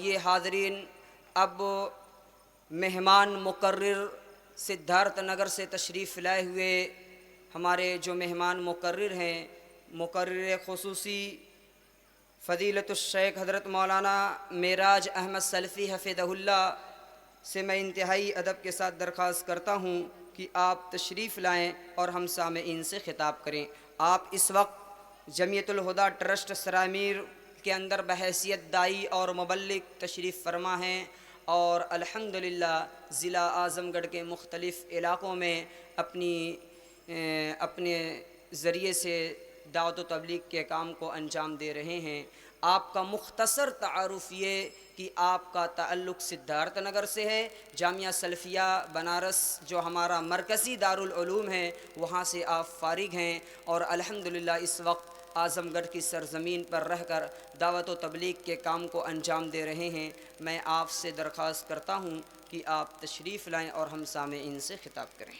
یہ حاضرین، اب مہمان مقرر سدھارتھ نگر سے تشریف لائے ہوئے ہمارے جو مہمان مقرر ہیں، مقرر خصوصی فضیلت الشیخ حضرت مولانا معراج احمد سلفی حفظہ اللہ سے میں انتہائی ادب کے ساتھ درخواست کرتا ہوں کہ آپ تشریف لائیں اور ہم سامعین سے خطاب کریں۔ آپ اس وقت جمعیت الہدیٰ ٹرسٹ سرائے میر کے اندر بحیثیت داعی اور مبلغ تشریف فرما ہیں، اور الحمدللہ ضلع اعظم گڑھ کے مختلف علاقوں میں اپنے ذریعے سے دعوت و تبلیغ کے کام کو انجام دے رہے ہیں۔ آپ کا مختصر تعارف یہ کہ آپ کا تعلق سدھارتھ نگر سے ہے، جامعہ سلفیہ بنارس جو ہمارا مرکزی دارالعلوم ہے وہاں سے آپ فارغ ہیں، اور الحمدللہ اس وقت اعظم گڑھ کی سرزمین پر رہ کر دعوت و تبلیغ کے کام کو انجام دے رہے ہیں۔ میں آپ سے درخواست کرتا ہوں کہ آپ تشریف لائیں اور ہم سامعین سے خطاب کریں۔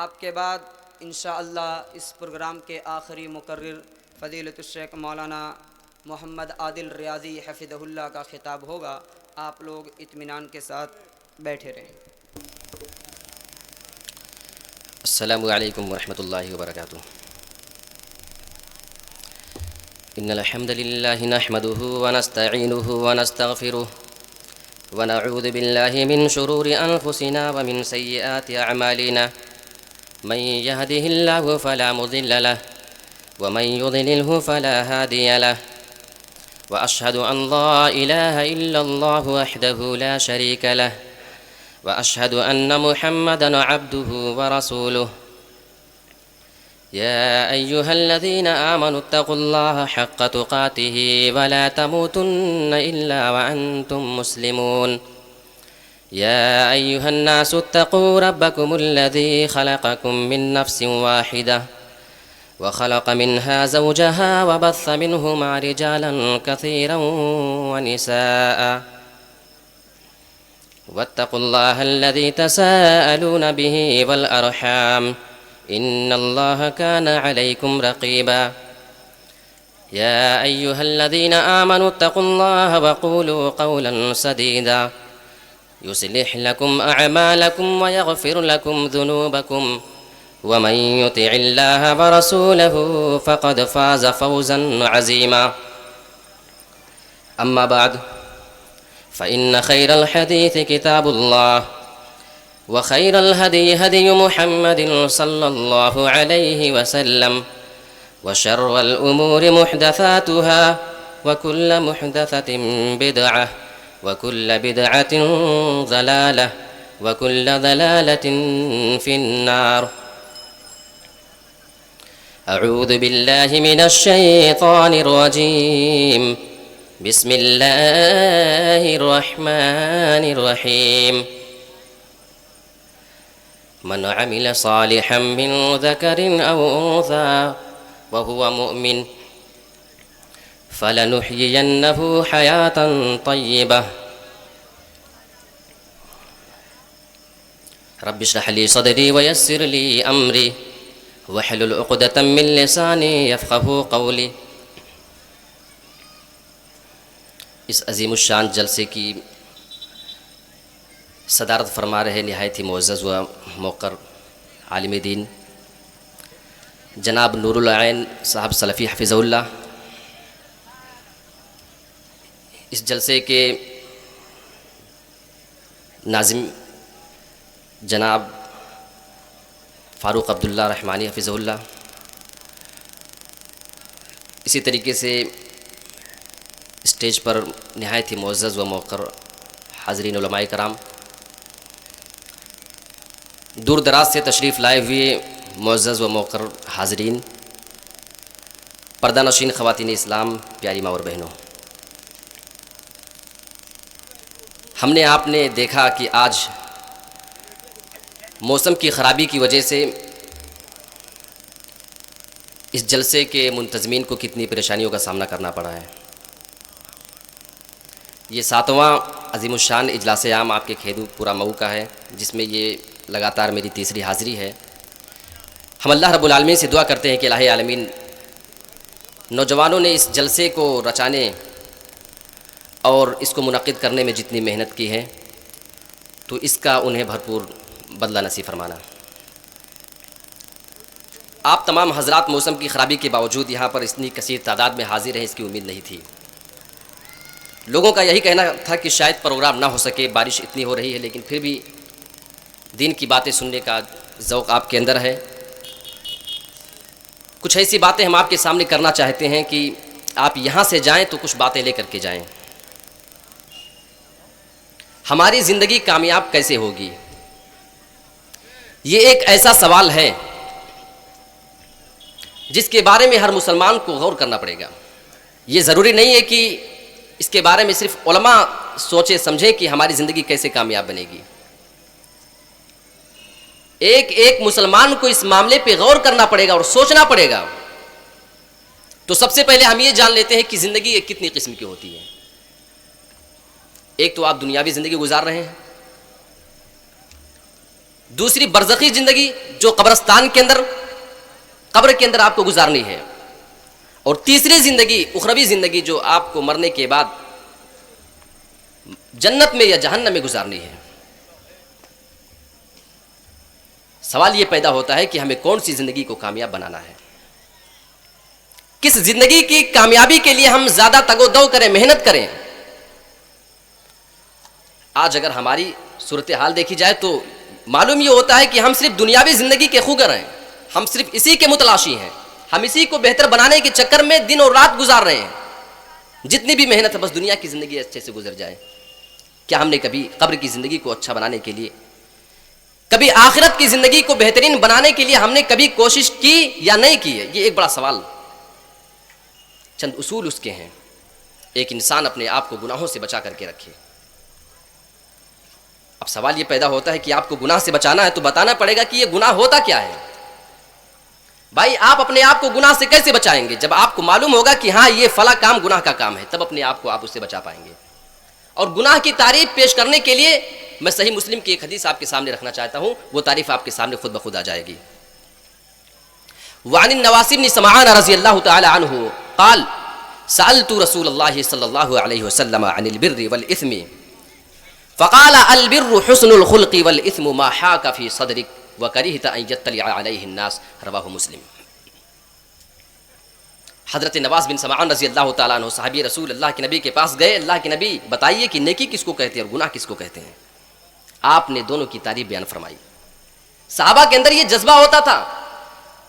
آپ کے بعد انشاءاللہ اس پروگرام کے آخری مقرر فضیلت الشیخ مولانا محمد عادل ریاضی حفظہ اللہ کا خطاب ہوگا۔ آپ لوگ اطمینان کے ساتھ بیٹھے رہیں۔ السلام علیکم ورحمۃ اللہ وبرکاتہ۔ ان الحمد للہ نحمده ونستعینه ونستغفره ونعوذ باللہ من شرور انفسنا ومن سیئات اعمالنا، من يهده الله فلا مضل له ومن يضلله فلا هادي له، واشهد ان لا اله الا الله وحده لا شريك له، واشهد ان محمدا عبده ورسوله۔ يا أيها الذين آمنوا اتقوا الله حق تقاته ولا تموتن إلا وأنتم مسلمون۔ يا أيها الناس اتقوا ربكم الذي خلقكم من نفس واحدة وخلق منها زوجها وبث منهما رجالا كثيرا ونساء، واتقوا الله الذي تساءلون به والأرحام إن الله كان عليكم رقيبا۔ يا أيها الذين آمنوا اتقوا الله وقولوا قولا سديدا يصلح لكم أعمالكم ويغفر لكم ذنوبكم، ومن يطع الله ورسوله فقد فاز فوزا عظيما۔ أما بعد، فإن خير الحديث كتاب الله، وخير الهدي هدي محمد صلى الله عليه وسلم، وشر الأمور محدثاتها، وكل محدثة بدعة، وكل بدعة ضلالة، وكل ضلالة في النار۔ أعوذ بالله من الشيطان الرجيم، بسم الله الرحمن الرحيم۔ من عمل صالحا من ذكر أو أنثى وهو مؤمن فلنحيينه حياة طيبة۔ رب اشرح لي صدري ويسر لي أمري واحلل عقدة من لساني يفقهوا قولي۔ اس عظیم الشان جلسے کی صدارت فرما رہے نہایت ہی معزز و موقر عالم دین جناب نور العین صاحب سلفی حفظہ اللہ۔ اس جلسے کے ناظم جناب فاروق عبداللہ رحمانی حفظہ اللہ۔ اسی طریقے سے اسٹیج پر نہایت ہی معزز و موقر حاضرین علماء کرام، دور دراز سے تشریف لائے ہوئے معزز و موقر حاضرین، پردہ نشین خواتین اسلام، پیاری ماں اور بہنوں، ہم نے آپ نے دیکھا کہ آج موسم کی خرابی کی وجہ سے اس جلسے کے منتظمین کو کتنی پریشانیوں کا سامنا کرنا پڑا ہے۔ یہ 7واں عظیم الشان اجلاس عام آپ کے کھیدو پورا مئو کا ہے، جس میں یہ لگاتار میری تیسری حاضری ہے۔ ہم اللہ رب العالمین سے دعا کرتے ہیں کہ الہ عالمین نوجوانوں نے اس جلسے کو رچانے اور اس کو منعقد کرنے میں جتنی محنت کی ہے تو اس کا انہیں بھرپور بدلہ نصیب فرمانا۔ آپ تمام حضرات موسم کی خرابی کے باوجود یہاں پر اتنی کثیر تعداد میں حاضر ہیں، اس کی امید نہیں تھی۔ لوگوں کا یہی کہنا تھا کہ شاید پروگرام نہ ہو سکے، بارش اتنی ہو رہی ہے، لیکن پھر بھی دین کی باتیں سننے کا ذوق آپ کے اندر ہے۔ کچھ ایسی باتیں ہم آپ کے سامنے کرنا چاہتے ہیں کہ آپ یہاں سے جائیں تو کچھ باتیں لے کر کے جائیں۔ ہماری زندگی کامیاب کیسے ہوگی؟ یہ ایک ایسا سوال ہے جس کے بارے میں ہر مسلمان کو غور کرنا پڑے گا۔ یہ ضروری نہیں ہے کہ اس کے بارے میں صرف علماء سوچے سمجھیں کہ ہماری زندگی کیسے کامیاب بنے گی۔ ایک مسلمان کو اس معاملے پہ غور کرنا پڑے گا اور سوچنا پڑے گا۔ تو سب سے پہلے ہم یہ جان لیتے ہیں کہ زندگی ایک کتنی قسم کی ہوتی ہے۔ ایک تو آپ دنیاوی زندگی گزار رہے ہیں، دوسری برزخی زندگی جو قبرستان کے اندر، قبر کے اندر آپ کو گزارنی ہے، اور تیسری زندگی اخروی زندگی جو آپ کو مرنے کے بعد جنت میں یا جہنم میں گزارنی ہے۔ سوال یہ پیدا ہوتا ہے کہ ہمیں کون سی زندگی کو کامیاب بنانا ہے، کس زندگی کی کامیابی کے لیے ہم زیادہ تگ و دو کریں، محنت کریں۔ آج اگر ہماری صورتحال دیکھی جائے تو معلوم یہ ہوتا ہے کہ ہم صرف دنیاوی زندگی کے خوگر ہیں، ہم صرف اسی کے متلاشی ہیں، ہم اسی کو بہتر بنانے کے چکر میں دن اور رات گزار رہے ہیں۔ جتنی بھی محنت ہے بس دنیا کی زندگی اچھے سے گزر جائے۔ کیا ہم نے کبھی قبر کی زندگی کو اچھا بنانے کے لیے، کبھی آخرت کی زندگی کو بہترین بنانے کے لیے ہم نے کبھی کوشش کی یا نہیں کی ہے؟ یہ ایک بڑا سوال۔ چند اصول اس کے ہیں۔ ایک انسان اپنے آپ کو گناہوں سے بچا کر کے رکھے۔ اب سوال یہ پیدا ہوتا ہے کہ آپ کو گناہ سے بچانا ہے تو بتانا پڑے گا کہ یہ گناہ ہوتا کیا ہے۔ بھائی آپ اپنے آپ کو گناہ سے کیسے بچائیں گے؟ جب آپ کو معلوم ہوگا کہ ہاں یہ فلاں کام گناہ کا کام ہے، تب اپنے آپ کو آپ اس سے بچا پائیں گے۔ اور گناہ کی تعریف پیش کرنے کے لیے میں صحیح مسلم کی ایک حدیث آپ کے سامنے رکھنا چاہتا ہوں، وہ تعریف آپ کے سامنے خود بخود آ جائے گی۔ وعن النواس بن سمعان رضی اللہ تعالی عنہ قال سألت رسول اللہ صلی اللہ علیہ وسلم عن البر والإثم فقال البر حسن الخلق والإثم ما حاك في صدرك وكرهت ان يطلع عليه الناس، رواہ مسلم۔ حضرت نواس بن سمعان رضی اللہ تعالیٰ عنہ صحابی رسول اللہ کے نبی کے پاس گئے، اللہ کے نبی بتائیے کہ نیکی کس کو کہتے ہیں اور گناہ کس کو کہتے ہیں۔ آپ نے دونوں کی تعریف بیان فرمائی۔ صحابہ کے اندر یہ جذبہ ہوتا تھا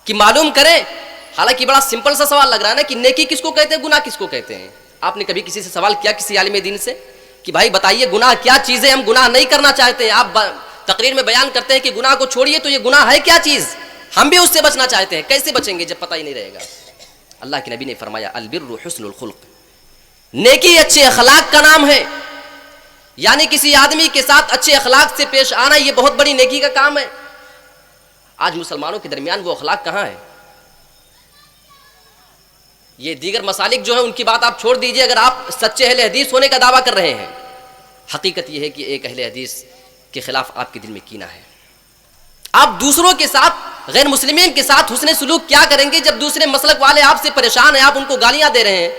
کہ معلوم کریں، حالانکہ بڑا سمپل سا سوال لگ رہا ہے نا کہ نیکی کس کو کہتے ہیں، گناہ کس کو کہتے ہیں۔ آپ نے کبھی کسی سے سوال کیا، کسی عالم دین سے، کہ بھائی بتائیے گناہ کیا چیز ہے، ہم گناہ نہیں کرنا چاہتے ہیں۔ آپ تقریر میں بیان کرتے ہیں کہ گناہ کو چھوڑیے، تو یہ گناہ ہے کیا چیز، ہم بھی اس سے بچنا چاہتے ہیں، کیسے بچیں گے جب پتہ ہی نہیں رہے گا۔ اللہ کے نبی نے فرمایا البر حسن الخلق، نیکی اچھے اخلاق کا نام ہے، یعنی کسی آدمی کے ساتھ اچھے اخلاق سے پیش آنا یہ بہت بڑی نیکی کا کام ہے۔ آج مسلمانوں کے درمیان وہ اخلاق کہاں ہے؟ یہ دیگر مسالک جو ہیں ان کی بات آپ چھوڑ دیجئے، اگر آپ سچے اہل حدیث ہونے کا دعویٰ کر رہے ہیں، حقیقت یہ ہے کہ ایک اہل حدیث کے خلاف آپ کے دل میں کینہ ہے۔ آپ دوسروں کے ساتھ، غیر مسلمین کے ساتھ حسن سلوک کیا کریں گے جب دوسرے مسلک والے آپ سے پریشان ہیں، آپ ان کو گالیاں دے رہے ہیں،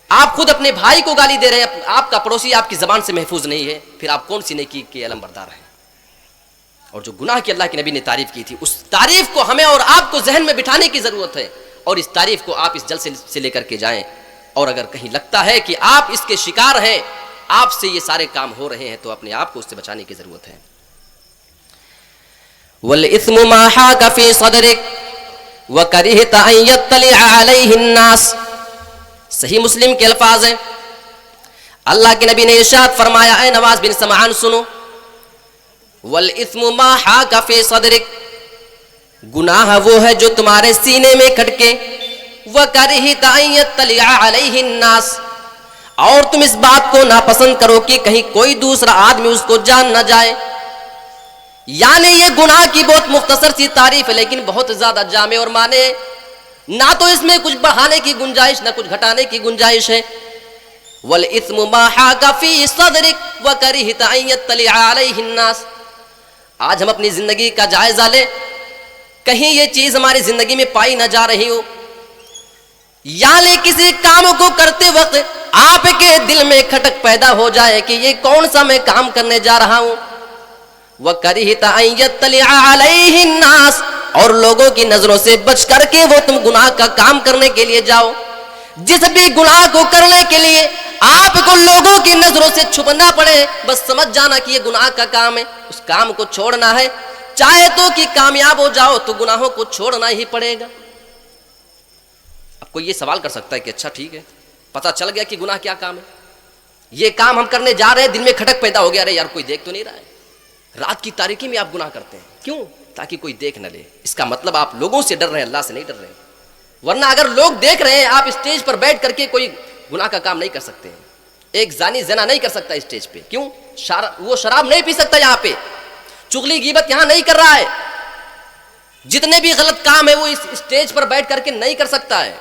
آپ خود اپنے بھائی کو گالی دے رہے ہیں، آپ کا پڑوسی آپ کی زبان سے محفوظ نہیں ہے، پھر آپ کون سی نیکی کے علم بردار ہیں؟ اور جو گناہ کی اللہ کے نبی نے تعریف کی تھی، اس تعریف کو ہمیں اور آپ کو ذہن میں بٹھانے کی ضرورت ہے، اور اس تعریف کو آپ اس جلسے سے لے کر کے جائیں۔ اور اگر کہیں لگتا ہے کہ آپ اس کے شکار ہیں، آپ سے یہ سارے کام ہو رہے ہیں، تو اپنے آپ کو اس سے بچانے کی ضرورت ہے۔ وَالْإِثْمُ مَا حَاكَ فِي صَدْرِكَ وَكَرِهْتَ أَن يَطَّلِعَ عَلَيْهِ النَّاسِ، صحیح مسلم کے الفاظ ہیں۔ اللہ کے نبی نے ارشاد فرمایا، اے نواس بن سمعان سنو، وَالْإِثْمُ مَا حَاكَ فِي صَدْرِكَ، گناہ وہ ہے جو تمہارے سینے میں کھٹکے، وَكَرِهْتَ أَن يَطَّلِعَ عَلَيْهِ النَّاسِ، اور تم اس بات کو ناپسند کرو کہ کہیں کوئی دوسرا آدمی اس کو جان نہ جائے۔ یعنی یہ گناہ کی بہت مختصر سی تعریف ہے، لیکن بہت زیادہ جامع اور معنی، نہ تو اس میں کچھ بڑھانے کی گنجائش نہ کچھ گھٹانے کی گنجائش ہے۔ وَالْإِثْمُ مَا حَاكَ فِي صَدْرِكَ وَكَرِهْتَ أَن يَطَّلِعَ عَلَيْهِ النَّاسِ۔ آج ہم اپنی زندگی کا جائزہ لیں، کہیں یہ چیز ہماری زندگی میں پائی نہ جا رہی ہو، یا لے کسی کام کو کرتے وقت آپ کے دل میں کھٹک پیدا ہو جائے کہ یہ کون سا میں کام کرنے جا رہا ہوں. وَكَرِهْتَ أَن يَطَّلِعَ عَلَيْهِ النَّاسُ، اور لوگوں کی نظروں سے بچ کر کے وہ تم گناہ کا کام کرنے کے لیے جاؤ. جس بھی گناہ کو کرنے کے لیے آپ کو لوگوں کی نظروں سے چھپنا پڑے، بس سمجھ جانا کہ یہ گناہ کا کام ہے، اس کام کو چھوڑنا ہے. چاہے تو کہ کامیاب ہو جاؤ تو گناہوں کو چھوڑنا ہی پڑے گا. اب کوئی یہ سوال کر سکتا ہے کہ اچھا ٹھیک ہے، پتہ چل گیا کہ گناہ کیا کام ہے، یہ کام ہم کرنے جا رہے ہیں، دل میں کھٹک پیدا ہو گیا، ارے یار کوئی دیکھ تو نہیں رہا ہے. رات کی تاریکی میں آپ گناہ کرتے ہیں، کیوں؟ تاکہ کوئی دیکھ نہ لے. اس کا مطلب آپ لوگوں سے ڈر رہے ہیں، اللہ سے نہیں ڈر رہے ہیں. ورنہ اگر لوگ دیکھ رہے ہیں، آپ اسٹیج پر بیٹھ کر کے کوئی گناہ کا کام نہیں کر سکتے ہیں. ایک زانی زنا نہیں کر سکتا اسٹیج پہ، کیوں؟ وہ شراب نہیں پی سکتا یہاں پہ، چغلی غیبت یہاں نہیں کر رہا ہے، جتنے بھی غلط کام ہے وہ اس اسٹیج پر بیٹھ کر کے نہیں کر سکتا ہے.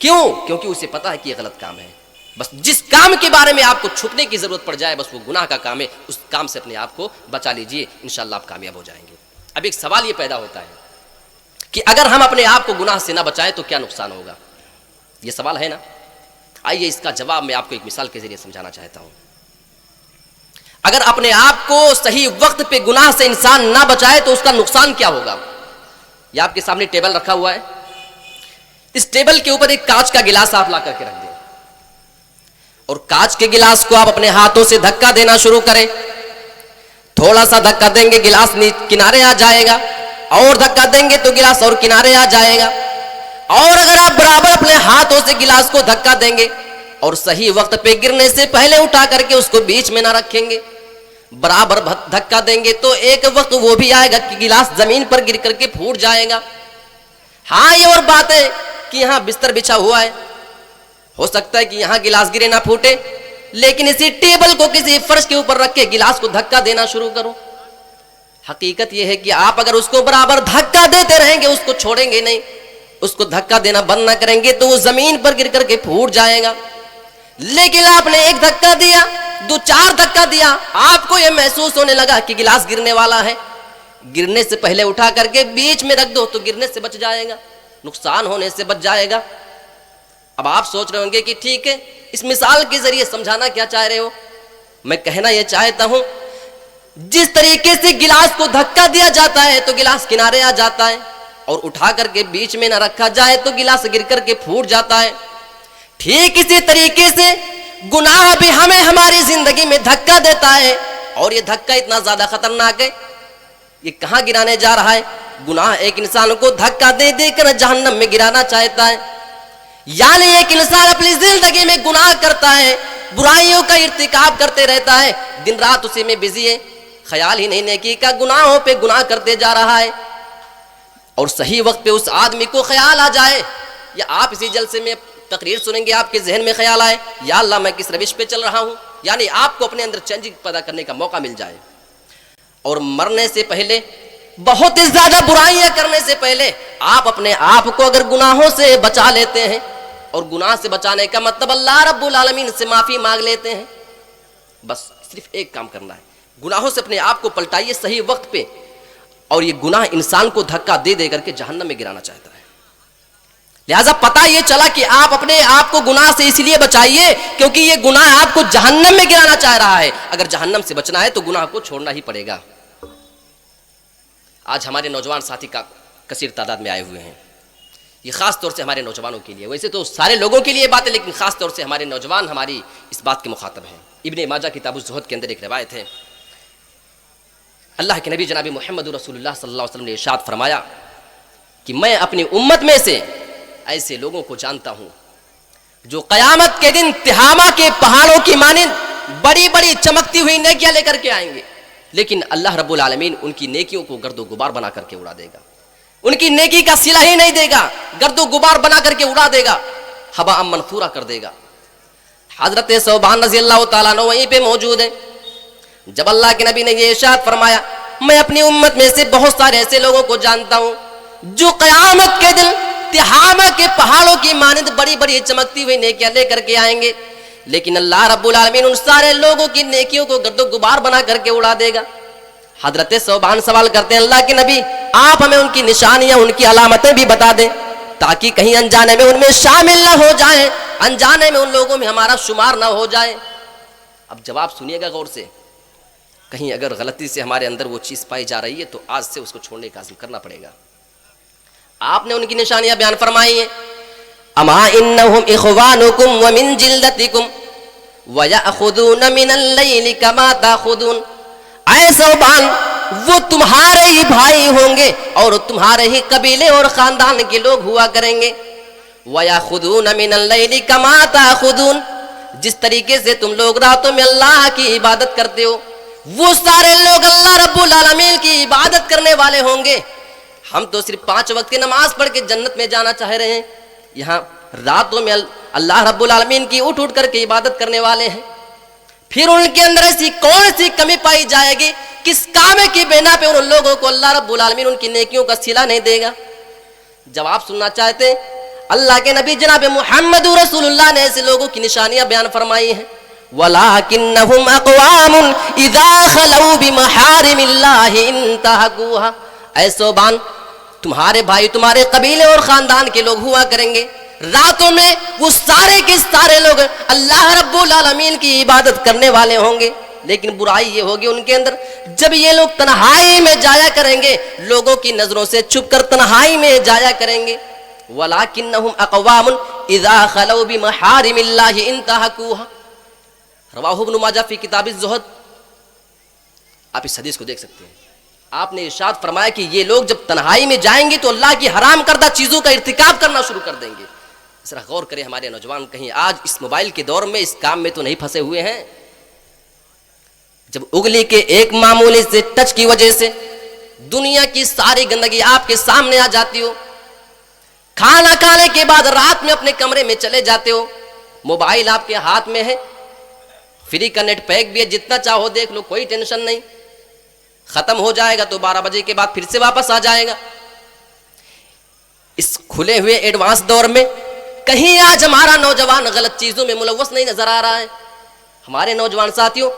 کیوں؟ کیونکہ اسے پتا ہے کہ یہ غلط کام ہے. بس جس کام کے بارے میں آپ کو چھپنے کی ضرورت پڑ جائے، بس وہ گناہ کا کام ہے، اس کام سے اپنے آپ کو بچا لیجئے، انشاءاللہ آپ کامیاب ہو جائیں گے. اب ایک سوال یہ پیدا ہوتا ہے کہ اگر ہم اپنے آپ کو گناہ سے نہ بچائیں تو کیا نقصان ہوگا؟ یہ سوال ہے نا. آئیے اس کا جواب میں آپ کو ایک مثال کے ذریعے سمجھانا چاہتا ہوں. اگر اپنے آپ کو صحیح وقت پہ گناہ سے انسان نہ بچائے تو اس کا نقصان کیا ہوگا؟ یہ آپ کے سامنے ٹیبل رکھا ہوا ہے، اس ٹیبل کے اوپر ایک کانچ کا گلاس آپ لا کر کے رکھ دیں، اور کانچ کے گلاس کو آپ اپنے ہاتھوں سے دھکا دینا شروع کریں. تھوڑا سا دھکا دیں گے گلاس کنارے آ جائے گا، اور دھکا دیں گے تو گلاس اور کنارے آ جائے گا. اور اگر آپ برابر اپنے ہاتھوں سے گلاس کو دھکا دیں گے اور صحیح وقت پہ گرنے سے پہلے اٹھا کر کے اس کو بیچ میں نہ رکھیں گے، برابر دھکا دیں گے تو ایک وقت وہ بھی آئے گا کہ گلاس زمین پر گر کر کے پھوٹ جائے گا. ہاں یہ اور بات ہے کہ یہاں بستر بچھا ہوا ہے، ہو سکتا ہے کہ یہاں گلاس گرے نہ پھوٹے، لیکن اسی ٹیبل کو کسی فرش کے اوپر رکھ کے گلاس کو دھکا دینا شروع کرو. حقیقت یہ ہے کہ آپ اگر اس کو برابر دھکا دیتے رہیں گے، اس کو چھوڑیں گے نہیں، اس کو دھکا دینا بند نہ کریں گے تو وہ زمین پر گر کر کے پھوٹ جائے گا. لیکن آپ نے ایک دھکا دیا، دو چار دھکا دیا، آپ کو یہ محسوس ہونے لگا کہ گلاس گرنے والا ہے، گرنے سے پہلے اٹھا کر کے بیچ میں رکھ دو تو گرنے سے بچ جائے گا، نقصان ہونے سے بچ جائے گا. اب آپ سوچ رہے ہوں گے کہ ٹھیک ہے، اس مثال کے ذریعے سمجھانا کیا چاہ رہے ہو؟ میں کہنا یہ چاہتا ہوں، جس طریقے سے گلاس کو دھکا دیا جاتا ہے تو گلاس کنارے آ جاتا ہے، اور اٹھا کر کے بیچ میں نہ رکھا جائے تو گلاس گر کر کے پھوٹ جاتا ہے، ٹھیک اسی طریقے سے گناہ بھی ہمیں ہماری زندگی میں دھکا دیتا ہے. اور یہ دھکا اتنا زیادہ خطرناک ہے، یہ کہاں گرانے جا رہا ہے؟ گناہ ایک انسان کو دھکا دے دے کر جہنم میں گرانا چاہتا ہے. یعنی ایک انسان اپنی زندگی میں گناہ کرتا ہے، برائیوں کا ارتکاب کرتے رہتا ہے، دن رات اسی میں بزی ہے، خیال ہی نہیں نیکی کا، گناہوں پہ گناہ کرتے جا رہا ہے. اور صحیح وقت پہ اس آدمی کو خیال آ جائے، یا آپ اسی جلسے میں تقریر سنیں گے، آپ کے ذہن میں خیال آئے یا اللہ میں کس روش پہ چل رہا ہوں، یعنی آپ کو اپنے اندر چینجنگ پیدا کرنے کا موقع مل جائے. اور مرنے سے پہلے، بہت زیادہ برائیاں کرنے سے پہلے آپ اپنے آپ کو اگر گناہوں سے بچا لیتے ہیں، اور گناہ سے بچانے کا مطلب اللہ رب العالمین سے معافی مانگ لیتے ہیں، بس صرف ایک کام کرنا ہے، گناہوں سے اپنے آپ کو پلٹائیے صحیح وقت پہ. اور یہ گناہ انسان کو دھکا دے دے کر کے جہنم میں گرانا چاہتا ہے. لہذا پتہ یہ چلا کہ آپ اپنے آپ کو گناہ سے اس لیے بچائیے کیونکہ یہ گناہ آپ کو جہنم میں گرانا چاہ رہا ہے. اگر جہنم سے بچنا ہے تو گناہ کو چھوڑنا ہی پڑے گا. آج ہمارے نوجوان ساتھی کا کثیر تعداد میں آئے ہوئے ہیں، یہ خاص طور سے ہمارے نوجوانوں کے لیے، ویسے تو سارے لوگوں کے لیے بات ہے لیکن خاص طور سے ہمارے نوجوان ہماری اس بات کے مخاطب ہیں. ابن ماجہ کتاب الزہد کے اندر ایک روایت ہے، اللہ کے نبی جناب محمد رسول اللہ صلی اللہ علیہ وسلم نے ارشاد فرمایا کہ میں اپنی امت میں سے ایسے لوگوں کو جانتا ہوں جو قیامت کے دن تہامہ کے پہاڑوں کی مانند بڑی بڑی چمکتی ہوئی نیکیاں لے کر کے آئیں گے، لیکن اللہ رب العالمین ان کی نیکیوں کو گرد و غبار بنا کر کے اڑا دے گا، ان کی نیکی کا صلہ ہی نہیں دے گا، گرد و غبار بنا کر کے اڑا دے گا، ہباء منثورا کر دے گا. حضرت ثوبان رضی اللہ تعالیٰ عنہ وہیں پہ موجود ہیں. جب اللہ کے نبی نے یہ ارشاد فرمایا میں اپنی امت میں سے بہت سارے ایسے لوگوں کو جانتا ہوں جو قیامت کے دن تہامہ کے پہاڑوں کی مانند بڑی بڑی چمکتی ہوئی نیکیاں لے کر کے آئیں گے، لیکن اللہ رب العالمین ان سارے لوگوں کی نیکیوں کو گرد و غبار بنا کر کے اڑا دے گا. حضرت ثوبان سوال کرتے ہیں اللہ کے نبی آپ ہمیں ان کی نشانیاں، ان کی علامتیں بھی بتا دیں تاکہ کہیں انجانے میں ان میں شامل نہ ہو جائیں. انجانے میں ان لوگوں میں ہمارا شمار نہ ہو جائے۔ اب جواب سنیے گا غور سے، کہیں اگر غلطی سے ہمارے اندر وہ چیز پائی جا رہی ہے تو آج سے اس کو چھوڑنے کا عزم کرنا پڑے گا۔ آپ نے ان کی نشانیاں بیان فرمائی ہیں، اما انہم اخوانکم ومن جلدتکم وَيَأْخُذُونَ مِنَ اللَّيْلِ كَمَا تَأْخُذُونَ، اے صوبان وہ تمہارے ہی بھائی ہوں گے اور تمہارے ہی قبیلے اور خاندان کے لوگ ہوا کریں گے۔ وَيَأْخُذُونَ مِنَ اللَّيْلِ كَمَا تَأْخُذُونَ، جس طریقے سے تم لوگ راتوں میں اللہ کی عبادت کرتے ہو وہ سارے لوگ اللہ رب العالمین کی عبادت کرنے والے ہوں گے۔ ہم تو صرف 5 وقت کی نماز پڑھ کے جنت میں جانا چاہ رہے ہیں، یہاں راتوں میں اللہ رب العالمین کی اٹھ اٹھ کر کے عبادت کرنے والے ہیں۔ پھر ان کے اندر ایسی کون سی کمی پائی جائے گی، کس کام کی بنا پہ ان لوگوں کو اللہ رب العالمین ان کی نیکیوں کا صلہ نہیں دے گا؟ جواب سننا چاہتے ہیں، اللہ کے نبی جناب محمد رسول اللہ نے ایسے لوگوں کی نشانیاں بیان فرمائی ہیں، وَلَٰكِنَّهُمْ أَقْوَامٌ إِذَا خَلَوْا بِمَحَارِمِ اللَّهِ انتهكوها، اے صوبان تمہارے بھائی تمہارے قبیلے اور خاندان کے لوگ ہوا کریں گے، راتوں میں وہ سارے کے سارے لوگ اللہ رب العالمین کی عبادت کرنے والے ہوں گے، لیکن برائی یہ ہوگی ان کے اندر، جب یہ لوگ تنہائی میں جایا کریں گے، لوگوں کی نظروں سے چھپ کر تنہائی میں جایا کریں گے۔ وَلَٰكِنَّهُمْ أَقْوَامٌ إِذَا خَلَوْا بِمَحَارِمِ اللَّهِ انتهكوها، رواہ ابن ماجہ فی کتاب الزہد۔ آپ اس حدیث کو دیکھ سکتے ہیں، آپ نے ارشاد فرمایا کہ یہ لوگ جب تنہائی میں جائیں گے تو اللہ کی حرام کردہ چیزوں کا ارتکاب کرنا شروع کر دیں گے۔ ذرا غور کریں ہمارے نوجوان، کہیں آج اس موبائل کے دور میں اس کام میں تو نہیں پھنسے ہوئے ہیں؟ جب انگلی کے ایک معمولی سے ٹچ کی وجہ سے دنیا کی ساری گندگی آپ کے سامنے آ جاتی ہو، کھانا کھانے کے بعد رات میں اپنے کمرے میں چلے جاتے ہو، موبائل آپ کے ہاتھ میں ہے، فری کا نیٹ پیک بھی ہے، جتنا چاہو دیکھ لو، کوئی ٹینشن نہیں، ختم ہو جائے گا تو 12 بجے کے بعد پھر سے واپس آ جائے گا۔ اس کھلے ہوئے ایڈوانس دور میں کہیں آج ہمارا نوجوان غلط چیزوں میں ملوث نہیں نظر آ رہا ہے؟ ہمارے نوجوان ساتھیوں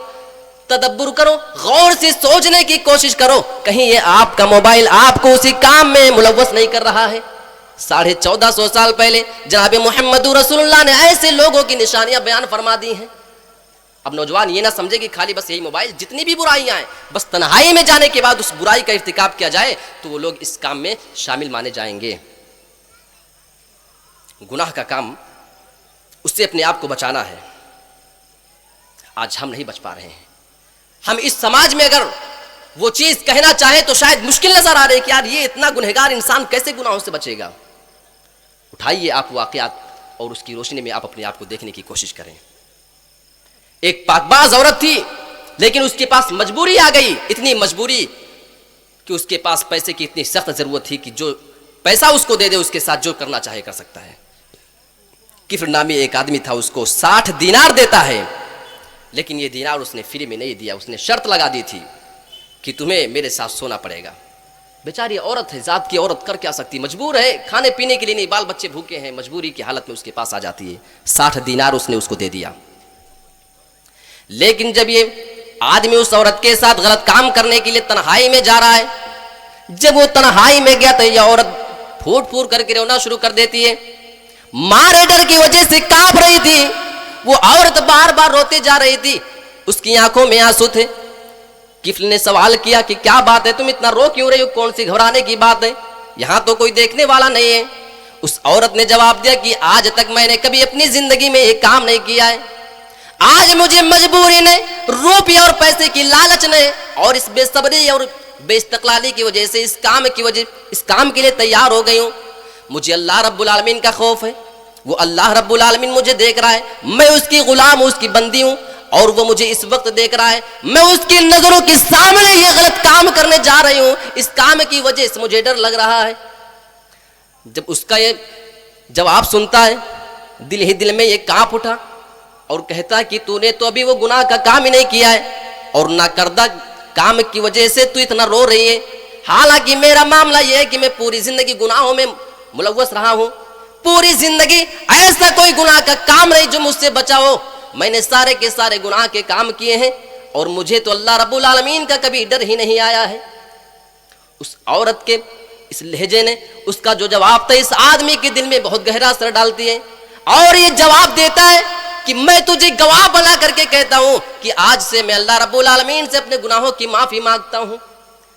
تدبر کرو، غور سے سوچنے کی کوشش کرو، کہیں یہ آپ کا موبائل آپ کو اسی کام میں ملوث نہیں کر رہا ہے؟ 1450 سال پہلے جناب محمد رسول اللہ نے ایسے لوگوں کی نشانیاں بیان فرما دی ہیں۔ اب نوجوان یہ نہ سمجھے کہ خالی بس یہی موبائل، جتنی بھی برائیاں ہیں بس تنہائی میں جانے کے بعد اس برائی کا ارتکاب کیا جائے تو وہ لوگ اس کام میں شامل مانے جائیں گے۔ گناہ کا کام، اس سے اپنے آپ کو بچانا ہے، آج ہم نہیں بچ پا رہے ہیں۔ ہم اس سماج میں اگر وہ چیز کہنا چاہیں تو شاید مشکل نظر آ رہی ہے کہ یار یہ اتنا گنہگار انسان کیسے گناہوں سے بچے گا۔ اٹھائیے آپ واقعات اور اس کی روشنی میں آپ اپنے آپ کو دیکھنے کی کوشش کریں۔ ایک پاک باز عورت تھی لیکن اس کے پاس مجبوری آ گئی، اتنی مجبوری کہ اس کے پاس پیسے کی اتنی سخت ضرورت تھی کہ جو پیسہ اس کو دے دے اس کے ساتھ جو کرنا چاہے کر سکتا ہے۔ کفر نامی ایک آدمی تھا، اس کو 60 دینار دیتا ہے، لیکن یہ دینار اس نے فری میں نہیں دیا، اس نے شرط لگا دی تھی کہ تمہیں میرے ساتھ سونا پڑے گا۔ بیچاری عورت ہے، ذات کی عورت کر کیا سکتی، مجبور ہے، کھانے پینے کے لیے نہیں، بال بچے بھوکے ہیں، مجبوری کی حالت میں اس کے پاس آ جاتی ہے۔ 60 دینار اس نے اس کو دے دیا۔ لیکن جب یہ آدمی اس عورت کے ساتھ غلط کام کرنے کے لیے تنہائی میں جا رہا ہے، جب وہ تنہائی میں گیا تو یہ عورت پھوٹ پھوٹ کر کے رونا شروع کر دیتی ہے، مارے ڈر کی وجہ سے کانپ رہی تھی، وہ عورت بار بار روتے جا رہی تھی، اس کی آنکھوں میں آنسو تھے۔ کفل نے سوال کیا کہ کیا بات ہے، تم اتنا رو کیوں رہی ہو، کون سی گھبرانے کی بات ہے، یہاں تو کوئی دیکھنے والا نہیں ہے۔ اس عورت نے جواب دیا کہ آج تک میں نے کبھی اپنی زندگی میں ایک کام نہیں کیا ہے، آج مجھے مجبوری نے، روپے اور پیسے کی لالچ نے اور اس بے صبری اور بے استقلالی کی وجہ سے اس کام کے لیے تیار ہو گئی ہوں۔ مجھے اللہ رب العالمین کا خوف ہے، وہ اللہ رب العالمین مجھے دیکھ رہا ہے، میں اس کی غلام ہوں، اس کی بندی ہوں، اور وہ مجھے اس وقت دیکھ رہا ہے، میں اس کی نظروں کے سامنے یہ غلط کام کرنے جا رہی ہوں، اس کام کی وجہ سے مجھے ڈر لگ رہا ہے۔ جب اس کا یہ جواب سنتا ہے، دل ہی دل میں یہ کانپ اٹھا اور کہتا ہے کہ تو نے تو ابھی وہ گناہ کا کام ہی نہیں کیا ہے، اور نہ کردہ کام کی وجہ سے تو اتنا رو رہی ہے، حالانکہ میرا معاملہ یہ ہے کہ میں پوری زندگی گناہوں میں ملوث رہا ہوں، پوری زندگی ایسا کوئی گناہ کا کام نہیں جو مجھ سے بچا ہو، میں نے سارے کے سارے گناہ کے کام کیے ہیں، اور مجھے تو اللہ رب العالمین کا کبھی ڈر ہی نہیں آیا ہے۔ اس عورت کے اس لہجے نے، اس کا جو جواب تھا، اس آدمی کے دل میں بہت گہرا اثر ڈالتی ہے۔ اور یہ جواب دیتا ہے کہ میں تجھے گواہ بنا کر کے کہتا ہوں کہ آج سے میں اللہ رب العالمین سے اپنے گناہوں کی معافی مانگتا ہوں،